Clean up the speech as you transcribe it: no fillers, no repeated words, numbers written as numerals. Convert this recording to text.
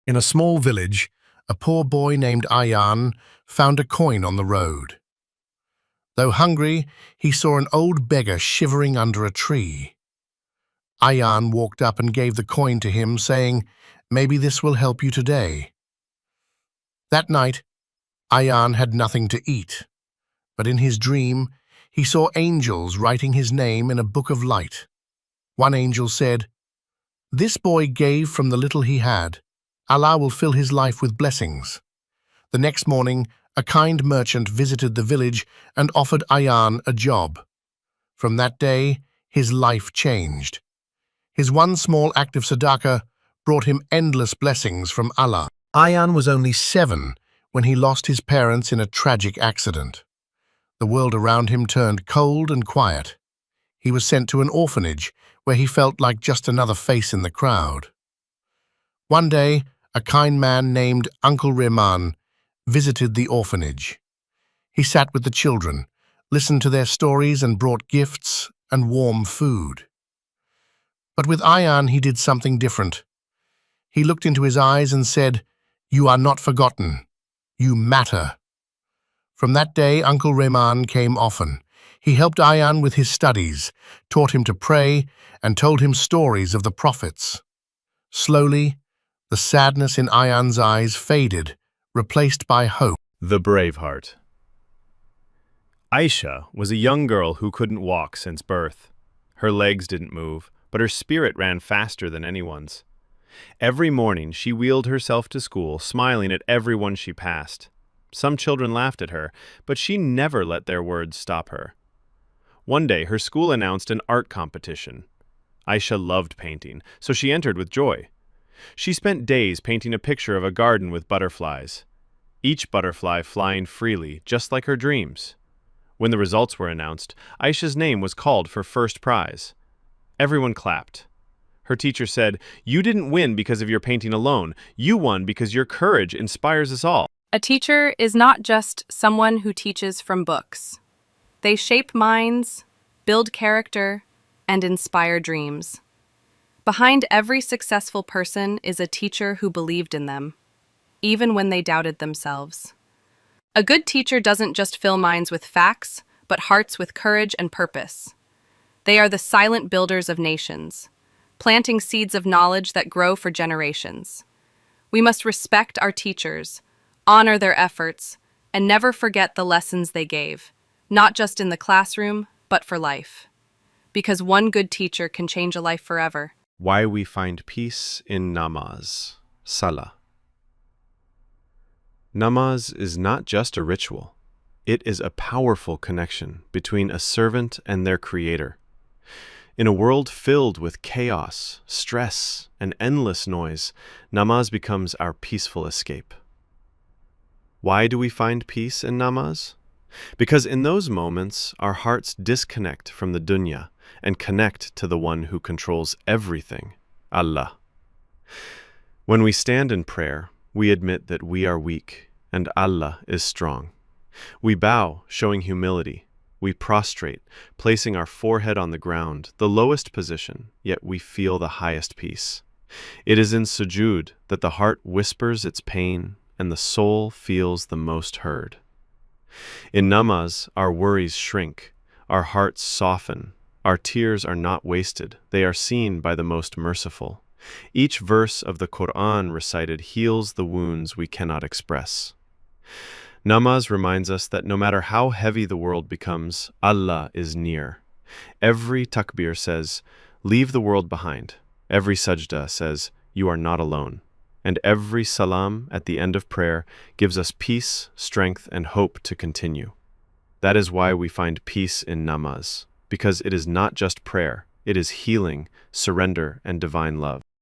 In a small village, a poor boy named Ayan found a coin on the road. Though hungry, he saw an old beggar shivering under a tree. Ayan walked up and gave the coin to him, saying, "Maybe this will help you today." That night, Ayan had nothing to eat, but in his dream, he saw angels writing his name in a book of light. One angel said, "This boy gave from the little he had. Allah will fill his life with blessings." The next morning, a kind merchant visited the village and offered Ayan a job. From that day, his life changed. His one small act of sadaqah brought him endless blessings from Allah. Ayan was only 7 when he lost his parents in a tragic accident. The world around him turned cold and quiet. He was sent to an orphanage where he felt like just another face in the crowd. One day, a kind man named Uncle Rehman visited the orphanage. He sat with the children, listened to their stories and brought gifts and warm food. But with Ayan he did something different. He looked into his eyes and said, "You are not forgotten. You matter." From that day, Uncle Rehman came often. He helped Ayan with his studies, taught him to pray, and told him stories of the prophets. Slowly, the sadness in Ayan's eyes faded, replaced by hope. The Braveheart. Aisha was a young girl who couldn't walk since birth. Her legs didn't move, but her spirit ran faster than anyone's. Every morning she wheeled herself to school, smiling at everyone she passed. Some children laughed at her, but she never let their words stop her. One day her school announced an art competition. Aisha loved painting, so she entered with joy. She spent days painting a picture of a garden with butterflies, each butterfly flying freely, just like her dreams. When the results were announced, Aisha's name was called for first prize. Everyone clapped. Her teacher said, "You didn't win because of your painting alone. You won because your courage inspires us all." A teacher is not just someone who teaches from books. They shape minds, build character, and inspire dreams. Behind every successful person is a teacher who believed in them, even when they doubted themselves. A good teacher doesn't just fill minds with facts, but hearts with courage and purpose. They are the silent builders of nations, planting seeds of knowledge that grow for generations. We must respect our teachers, honor their efforts, and never forget the lessons they gave, not just in the classroom, but for life. Because one good teacher can change a life forever. Why we find peace in namaz, salah. Namaz is not just a ritual. It is a powerful connection between a servant and their creator. In a world filled with chaos, stress, and endless noise, namaz becomes our peaceful escape. Why do we find peace in namaz? Because in those moments, our hearts disconnect from the dunya and connect to the one who controls everything, Allah. When we stand in prayer, we admit that we are weak and Allah is strong. We bow, showing humility. We prostrate, placing our forehead on the ground, the lowest position, yet we feel the highest peace. It is in sujood that the heart whispers its pain and the soul feels the most heard. In namaz, our worries shrink, our hearts soften, our tears are not wasted, they are seen by the most merciful. Each verse of the Quran recited heals the wounds we cannot express. Namaz reminds us that no matter how heavy the world becomes, Allah is near. Every takbir says, "Leave the world behind." Every sajda says, "You are not alone." And every salam at the end of prayer gives us peace, strength, and hope to continue. That is why we find peace in namaz, because it is not just prayer, it is healing, surrender, and divine love.